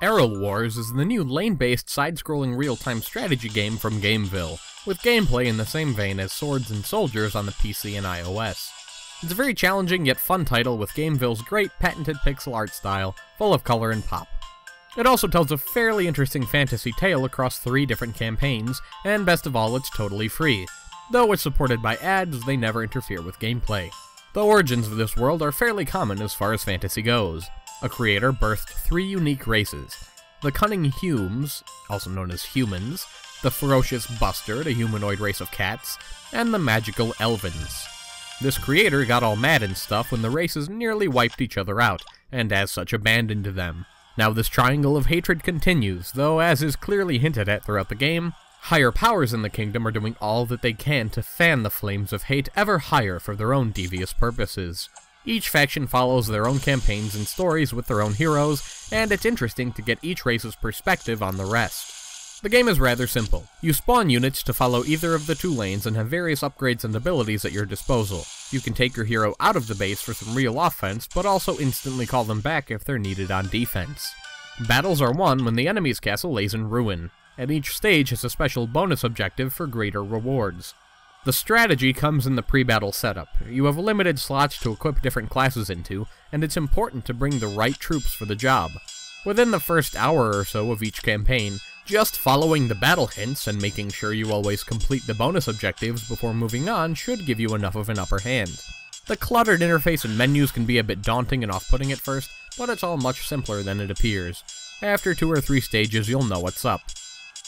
Arel Wars is the new lane-based side-scrolling real-time strategy game from Gamevil, with gameplay in the same vein as Swords and Soldiers on the PC and iOS. It's a very challenging yet fun title with Gamevil's great patented pixel art style, full of color and pop. It also tells a fairly interesting fantasy tale across 3 different campaigns, and best of all, it's totally free. Though it's supported by ads, they never interfere with gameplay. The origins of this world are fairly common as far as fantasy goes. A creator birthed 3 unique races: the cunning Humes, also known as humans, the ferocious Bustard, a humanoid race of cats, and the magical Elvins. This creator got all mad and stuff when the races nearly wiped each other out, and as such abandoned them. Now this triangle of hatred continues, though as is clearly hinted at throughout the game, higher powers in the kingdom are doing all that they can to fan the flames of hate ever higher for their own devious purposes. Each faction follows their own campaigns and stories with their own heroes, and it's interesting to get each race's perspective on the rest. The game is rather simple. You spawn units to follow either of the 2 lanes and have various upgrades and abilities at your disposal. You can take your hero out of the base for some real offense, but also instantly call them back if they're needed on defense. Battles are won when the enemy's castle lays in ruin, and each stage has a special bonus objective for greater rewards. The strategy comes in the pre-battle setup. You have limited slots to equip different classes into, and it's important to bring the right troops for the job. Within the first hour or so of each campaign, just following the battle hints and making sure you always complete the bonus objectives before moving on should give you enough of an upper hand. The cluttered interface and menus can be a bit daunting and off-putting at first, but it's all much simpler than it appears. After 2 or 3 stages, you'll know what's up.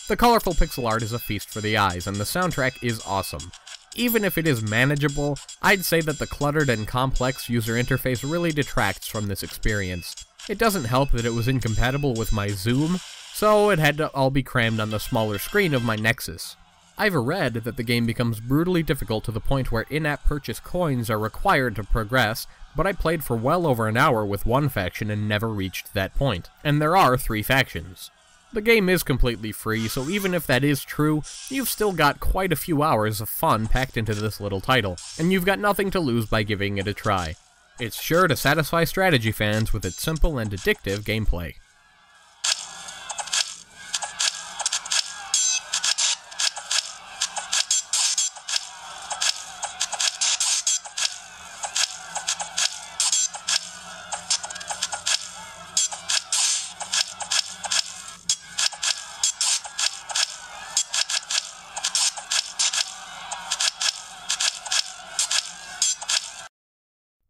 The colorful pixel art is a feast for the eyes, and the soundtrack is awesome. Even if it is manageable, I'd say that the cluttered and complex user interface really detracts from this experience. It doesn't help that it was incompatible with my Zoom, so it had to all be crammed on the smaller screen of my Nexus. I've read that the game becomes brutally difficult to the point where in-app purchase coins are required to progress, but I played for well over an hour with one faction and never reached that point. And there are 3 factions. The game is completely free, so even if that is true, you've still got quite a few hours of fun packed into this little title, and you've got nothing to lose by giving it a try. It's sure to satisfy strategy fans with its simple and addictive gameplay.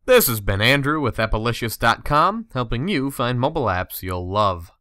This has been Andrew with Appolicious.com, helping you find mobile apps you'll love.